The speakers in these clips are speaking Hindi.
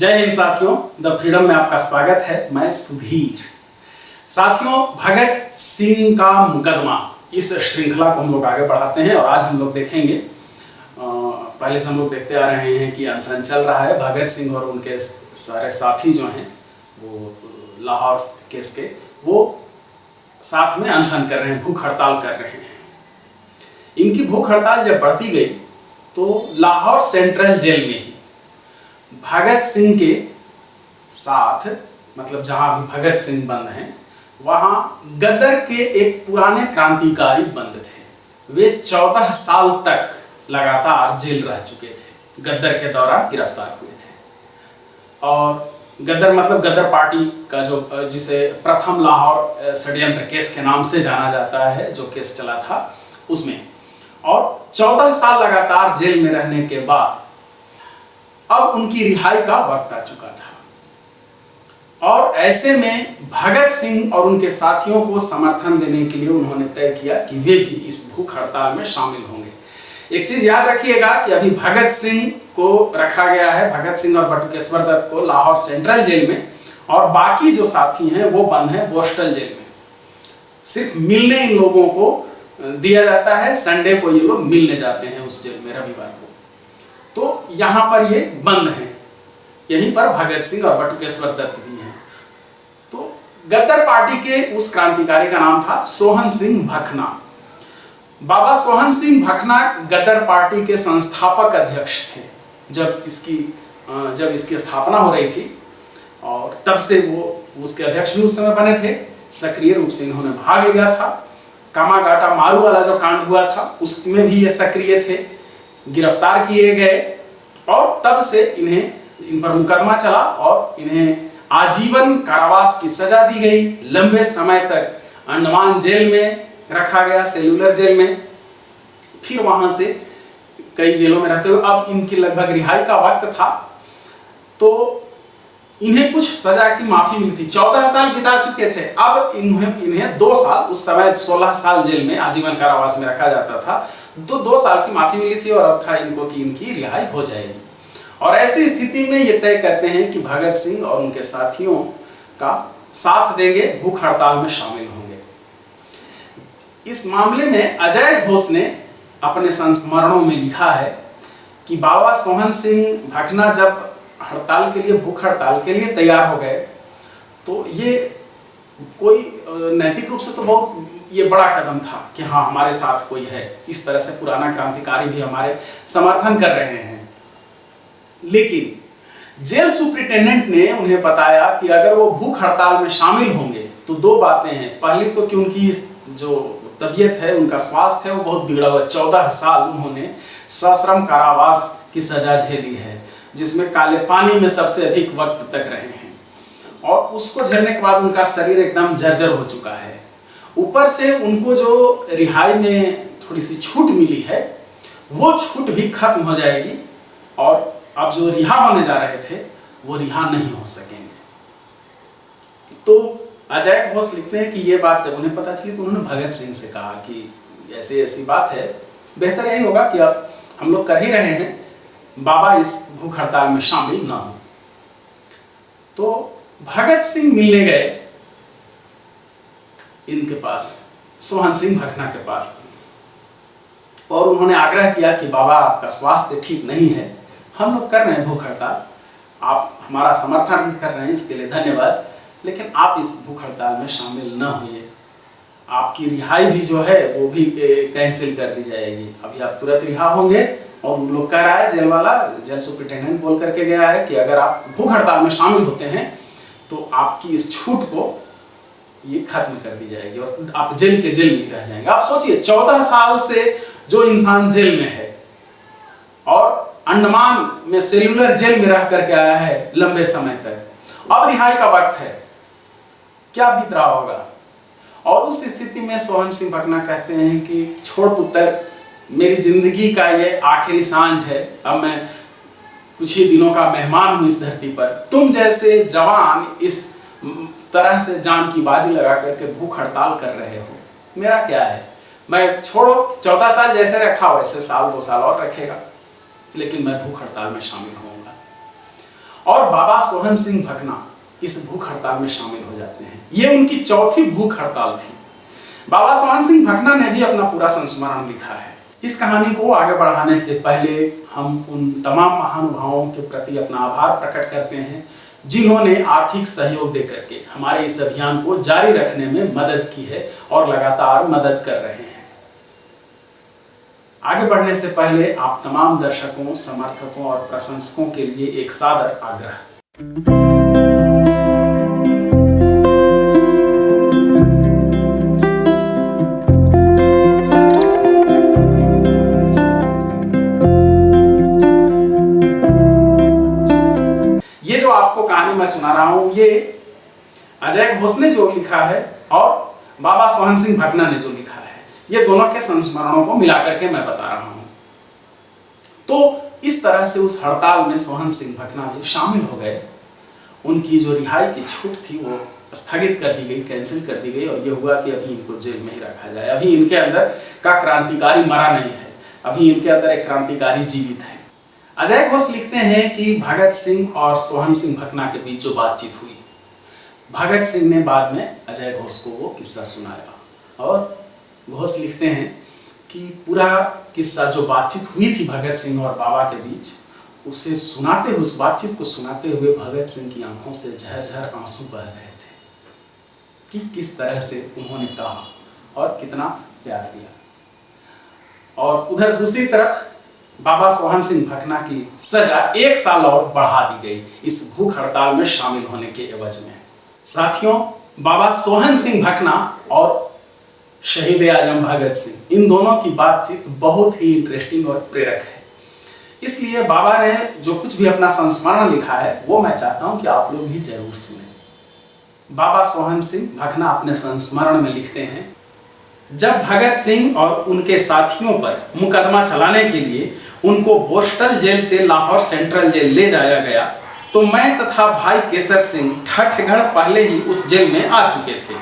जय हिंद साथियों, द फ्रीडम में आपका स्वागत है। मैं सुधीर। साथियों, भगत सिंह का मुकदमा, इस श्रृंखला को हम लोग आगे बढ़ाते हैं और आज हम लोग देखेंगे, पहले से हम लोग देखते आ रहे हैं कि अनशन चल रहा है। भगत सिंह और उनके सारे साथी जो हैं वो लाहौर केस के, वो साथ में अनशन कर रहे हैं, भूख हड़ताल कर रहे हैं। इनकी भूख हड़ताल जब बढ़ती गई तो लाहौर सेंट्रल जेल में ही भगत सिंह के साथ, मतलब जहां भी भगत सिंह बंद हैं, वहां गदर के एक पुराने क्रांतिकारी बंद थे। वे 14 साल तक लगातार जेल रह चुके थे, गदर के दौरान गिरफ्तार हुए थे। और गदर मतलब गदर पार्टी का जो, जिसे प्रथम लाहौर षड्यंत्र केस के नाम से जाना जाता है, जो केस चला था उसमें। और 14 साल लगातार जेल में रहने के बाद अब उनकी रिहाई का वक्त आ चुका था और ऐसे में भगत सिंह और उनके साथियों को समर्थन देने के लिए उन्होंने तय किया कि वे भी इस भूख हड़ताल में शामिल होंगे। एक चीज याद रखिएगा कि अभी भगत सिंह को रखा गया है, भगत सिंह और बटुकेश्वर दत्त को लाहौर सेंट्रल जेल में, और बाकी जो साथी हैं वो बंद हैं बोस्टल जेल में। सिर्फ मिलने इन लोगों को दिया जाता है, संडे को ये लोग मिलने जाते हैं उस जेल में, रविवार को। तो यहाँ पर ये बंद हैं, यहीं पर भगत सिंह और बटुकेश्वर दत्त भी हैं। तो गदर पार्टी के उस क्रांतिकारी का नाम था सोहन सिंह भकना। बाबा सोहन सिंह भकना गदर पार्टी के संस्थापक अध्यक्ष थे जब इसकी स्थापना हो रही थी, और तब से वो उसके अध्यक्ष भी उस समय बने थे। सक्रिय रूप से इन्होंने भाग लिया था। कामागाटा मारू वाला जो कांड हुआ था उसमें भी ये सक्रिय थे, गिरफ्तार किए गए और तब से इन पर मुकदमा चला और इन्हें आजीवन कारावास की सजा दी गई। लंबे समय तक अंडमान जेल में रखा गया, सेलुलर जेल में, फिर वहां से कई जेलों में रहते हुए अब इनकी लगभग रिहाई का वक्त था। तो इन्हें कुछ सजा की माफी मिली थी। 14 साल बिता चुके थे, अब इन्हें 2 साल, उस समय 16 साल जेल में आजीवन कारावास में रखा जाता था, तो 2 साल की माफी मिली थी और अब था इनको कि इनकी रिहाई हो जाएगी। और ऐसी स्थिति में ये तय करते हैं कि भगत सिंह और उनके साथियों का साथ देंगे, भूख हड़ताल में शामिल होंगे। इस मामले में अजय घोष ने अपने संस्मरणों में लिखा है कि बाबा सोहन सिंह भकना जब हड़ताल के लिए, भूख हड़ताल के लिए तैयार हो गए, तो ये कोई नैतिक रूप से तो बहुत ये बड़ा कदम था कि हाँ, हमारे साथ कोई है, इस तरह से पुराना क्रांतिकारी भी हमारे समर्थन कर रहे हैं। लेकिन जेल सुप्रिटेंडेंट ने उन्हें बताया कि अगर वो भूख हड़ताल में शामिल होंगे तो 2 बातें हैं। पहली तो कि उनकी जो तबीयत है, उनका स्वास्थ्य है, वो बहुत बिगड़ा हुआ। 14 साल उन्होंने सश्रम कारावास की सजा झेली है, जिसमें काले पानी में सबसे अधिक वक्त तक रहे हैं, और उसको झेलने के बाद उनका शरीर एकदम जर्जर हो चुका है। ऊपर से उनको जो रिहाई में थोड़ी सी छूट मिली है, वो छूट भी खत्म हो जाएगी और अब जो रिहा होने जा रहे थे वो रिहा नहीं हो सकेंगे। तो अजय घोष लिखते हैं कि ये बात जब उन्हें पता चली तो उन्होंने भगत सिंह से कहा कि ऐसी ऐसी बात है, बेहतर यही होगा कि अब हम लोग कर ही रहे हैं, बाबा इस भूख हड़ताल में शामिल ना हो। तो भगत सिंह मिलने गए इनके पास, सोहन सिंह भकना के पास, और उन्होंने आग्रह किया कि बाबा, आपका स्वास्थ्य ठीक नहीं है, हम लोग कर रहे हैं भूख हड़ताल, आप हमारा समर्थन कर रहे हैं, इसके लिए धन्यवाद, लेकिन आप इस भूख हड़ताल में शामिल न होइए। आपकी रिहाई भी जो है वो भी कैंसिल कर दी जाएगी। अभी आप तुरंत रिहा होंगे। और उन लोग कह रहा है, जेल वाला, जेल सुप्रिटेंडेंट बोल करके गया है कि अगर आप भूख हड़ताल में शामिल होते हैं तो आपकी इस छूट को ये खत्म कर दी जाएगी और आप जेल के जेल में ही रह जाएंगे। आप सोचिए, 14 साल से जो इंसान जेल में है और अंडमान में सेलुलर जेल में रह करके आया है लंबे समय तक, अब रिहाई का वक्त है, क्या बीत रहा होगा। और उस स्थिति में सोहन सिंह भकना कहते हैं कि छोड़ पुत्र, मेरी जिंदगी का ये आखिरी सांझ है, अब मैं कुछ ही दिनों का मेहमान हूं इस धरती पर। तुम जैसे जवान इस तरह से जान की बाजी लगा करके भूख हड़ताल कर रहे हो, मेरा क्या है, मैं छोड़ो, 14 साल जैसे रखा वैसे 1-2 साल और रखेगा, लेकिन मैं भूख हड़ताल में शामिल होऊंगा। और बाबा सोहन सिंह भकना इस भूख हड़ताल में शामिल हो जाते हैं। ये उनकी चौथी भूख हड़ताल थी। बाबा सोहन सिंह भकना ने भी अपना पूरा संस्मरण लिखा है। इस कहानी को आगे बढ़ाने से पहले हम उन तमाम महानुभावों के प्रति अपना आभार प्रकट करते हैं जिन्होंने आर्थिक सहयोग देकर के हमारे इस अभियान को जारी रखने में मदद की है और लगातार मदद कर रहे हैं। आगे बढ़ने से पहले आप तमाम दर्शकों, समर्थकों और प्रशंसकों के लिए एक सादर आग्रह। ये जो आपको कहानी मैं सुना रहा हूं, ये अजय घोष ने जो लिखा है और बाबा सोहन सिंह भकना ने जो लिखा है, ये दोनों के संस्मरणों को मिलाकर के मैं बता रहा हूं। तो इस तरह से उस हड़ताल में सोहन सिंह भकना भी शामिल हो गए। उनकी जो रिहाई की छूट थी वो स्थगित कर दी गई, कैंसिल कर दी गई और ये हुआ कि अभी इनको जेल में ही रखा जाए। अभी इनके अंदर का क्रांतिकारी मरा नहीं है, अभी इनके अंदर एक क्रांतिकारी जीवित है। अजय घोष लिखते हैं कि भगत सिंह और सोहन सिंह भकना के बीच जो बातचीत हुई, भगत सिंह ने बाद में अजय घोष को वो किस्सा सुनाया और घोष लिखते हैं कि पूरा किस्सा जो बातचीत हुई थी भगत सिंह और बाबा के बीच, उसे सुनाते हुए, उस बातचीत को सुनाते हुए भगत सिंह की आंखों से झरझर आंसू बह रहे थे कि किस तरह से उन्होंने कहा और कितना प्यार दिया। और उधर दूसरी तरफ बाबा सोहन सिंह भकना की सजा 1 साल और बढ़ा दी गई इस भूख हड़ताल में शामिल होने के एवज में। साथियों, बाबा सोहन सिंह भकना और शहीद आजम भगत सिंह, इन दोनों की बातचीत बहुत ही इंटरेस्टिंग और प्रेरक है। इसलिए बाबा ने जो कुछ भी अपना संस्मरण लिखा है वो मैं चाहता हूं कि आप लोग भी जरूर सुनें। बाबा सोहन सिंह भकना अपने संस्मरण में लिखते हैं, जब भगत सिंह और उनके साथियों पर मुकदमा चलाने के लिए उनको बोस्टल जेल से लाहौर सेंट्रल जेल ले जाया गया तो मैं तथा भाई केसर सिंह ठठगढ़ पहले ही उस जेल में आ चुके थे।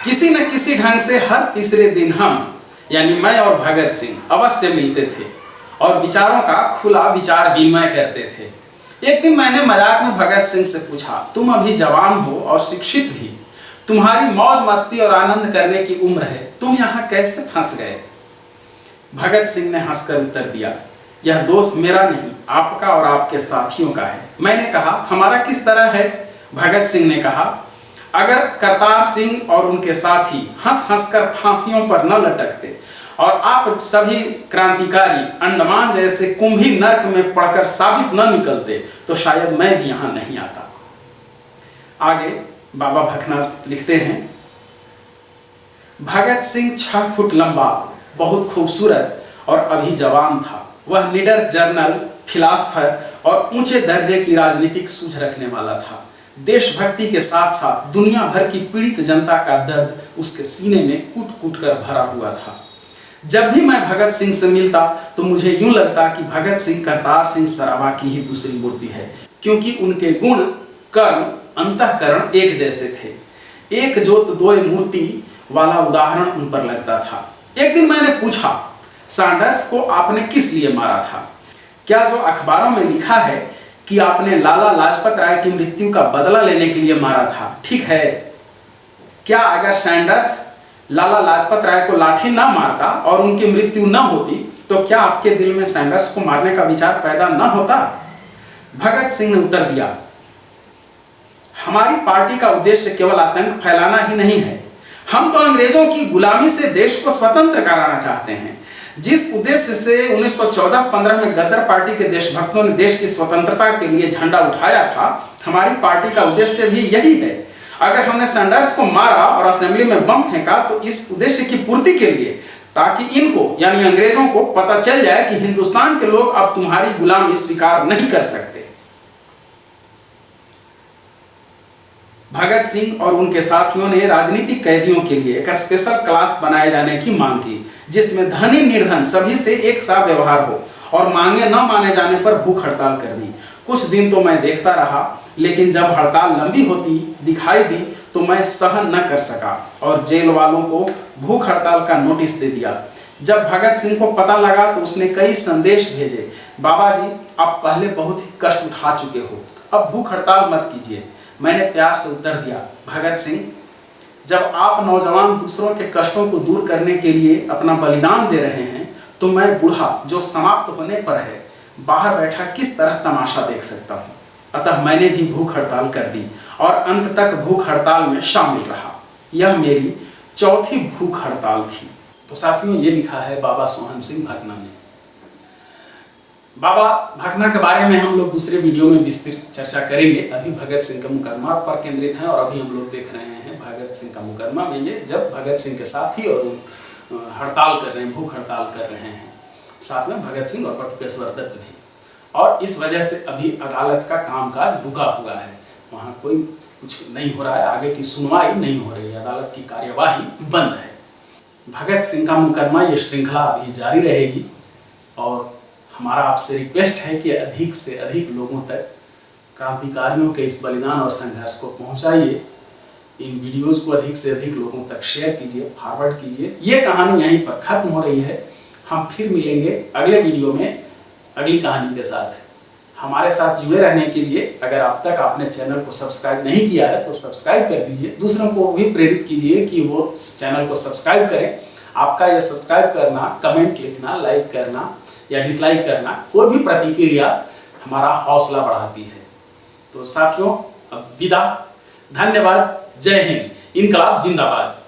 किसी न किसी ढंग से हर तीसरे दिन हम, यानी मैं और भगत सिंह, अवश्य मिलते थे और विचारों का खुला विचार विनिमय करते थे। एक दिन मैंने मजाक में भगत सिंह से पूछा, तुम अभी जवान हो और शिक्षित भी, तुम्हारी मौज मस्ती और आनंद करने की उम्र है, तुम यहाँ कैसे फंस गए? भगत सिंह ने हंसकर उत्तर दिया, यह दोष मेरा नहीं, आपका और आपके साथियों का है। मैंने कहा, हमारा किस तरह है? भगत सिंह ने कहा, अगर करतार सिंह और उनके साथी हंस हंस कर फांसियों पर न लटकते और आप सभी क्रांतिकारी अंडमान जैसे कुंभी नर्क में पड़कर साबित न निकलते तो शायद मैं भी यहाँ नहीं आता। आगे बाबा भकना लिखते हैं, भगत सिंह 6 फुट लंबा, बहुत खूबसूरत और अभी जवान था। वह निडर जर्नल, फिलासफर और ऊंचे दर्जे की राजनीतिक सूझ रखने वाला था। देशभक्ति के साथ साथ दुनिया भर की पीड़ित जनता का दर्द उसके सीने में कूट कूट कर भरा हुआ था। जब भी मैं भगत सिंह से मिलता तो मुझे यूं लगता कि भगत सिंह करतार सिंह सराबा की ही दूसरी मूर्ति है, क्योंकि उनके गुण, कर्म, अंतःकरण एक जैसे थे। एक जोत दो मूर्ति वाला उदाहरण उन पर लगता था। एक दिन मैंने पूछा, सैंडर्स को आपने किस लिए मारा था? क्या जो अखबारों में लिखा है कि आपने लाला लाजपत राय की मृत्यु का बदला लेने के लिए मारा था, ठीक है? क्या अगर सैंडर्स लाला लाजपत राय को लाठी ना मारता और उनकी मृत्यु न होती तो क्या आपके दिल में सैंडर्स को मारने का विचार पैदा न होता? भगत सिंह ने उत्तर दिया, हमारी पार्टी का उद्देश्य केवल आतंक फैलाना ही नहीं है। हम तो अंग्रेजों की गुलामी से देश को स्वतंत्र कराना चाहते हैं। जिस उद्देश्य से 1914-15 में गद्दार पार्टी के देशभक्तों ने देश की स्वतंत्रता के लिए झंडा उठाया था, हमारी पार्टी का उद्देश्य भी यही है। अगर हमने सैंडर्स को मारा और असेंबली में बम फेंका तो इस उद्देश्य की पूर्ति के लिए, ताकि इनको यानी अंग्रेजों को पता चल जाए कि हिंदुस्तान के लोग अब तुम्हारी गुलामी स्वीकार नहीं कर सकते। भगत सिंह और उनके साथियों ने राजनीतिक कैदियों के लिए एक स्पेशल क्लास बनाए जाने की मांग की, जिसमें धनी निर्धन सभी से एक सा व्यवहार हो, और मांगे न माने जाने पर भूख हड़ताल कर दी। कुछ दिन तो मैं देखता रहा, लेकिन जब हड़ताल लंबी होती दिखाई दी तो मैं सहन न कर सका और जेल वालों को भूख हड़ताल का नोटिस दे दिया। जब भगत सिंह को पता लगा तो उसने कई संदेश भेजे। बाबा जी, आप पहले बहुत ही कष्ट उठा चुके हो, अब भूख हड़ताल मत कीजिए। मैंने प्यार से उत्तर दिया, भगत सिंह, जब आप नौजवान दूसरों के कष्टों को दूर करने के लिए अपना बलिदान दे रहे हैं, तो मैं बूढ़ा जो समाप्त होने पर है बाहर बैठा किस तरह तमाशा देख सकता हूँ। अतः मैंने भी भूख हड़ताल कर दी और अंत तक भूख हड़ताल में शामिल रहा। यह मेरी चौथी भूख हड़ताल थी। तो साथियों, ये लिखा है बाबा सोहन सिंह भकना ने। बाबा भकना के बारे में हम लोग दूसरे वीडियो में विस्तृत चर्चा करेंगे। अभी भगत सिंह का मुकदमा पर केंद्रित है और अभी हम लोग देख रहे हैं भगत सिंह का मुकदमा में ये जब भगत सिंह के साथी और हड़ताल कर रहे हैं, भूख हड़ताल कर रहे हैं, साथ में भगत सिंह और बटुकेश्वर दत्त भी। और इस वजह से अभी अदालत का कामकाज रुका हुआ है, वहाँ कोई कुछ नहीं हो रहा है, आगे की सुनवाई नहीं हो रही है, अदालत की कार्यवाही बंद है। भगत सिंह का मुकदमा ये श्रृंखला अभी जारी रहेगी और हमारा आपसे रिक्वेस्ट है कि अधिक से अधिक लोगों तक क्रांतिकारियों के इस बलिदान और संघर्ष को पहुंचाइए। इन वीडियोस को अधिक से अधिक लोगों तक शेयर कीजिए, फॉरवर्ड कीजिए। ये कहानी यहीं पर खत्म हो रही है। हम फिर मिलेंगे अगले वीडियो में अगली कहानी के साथ। हमारे साथ जुड़े रहने के लिए अगर अब तक आपने चैनल को सब्सक्राइब नहीं किया है तो सब्सक्राइब कर दीजिए। दूसरों को भी प्रेरित कीजिए कि वो चैनल को सब्सक्राइब करें। आपका यह सब्सक्राइब करना, कमेंट लिखना, लाइक करना या डिसलाइक करना, कोई भी प्रतिक्रिया हमारा हौसला बढ़ाती है। तो साथियों, अब विदा, धन्यवाद, जय हिंद, इनकलाब जिंदाबाद।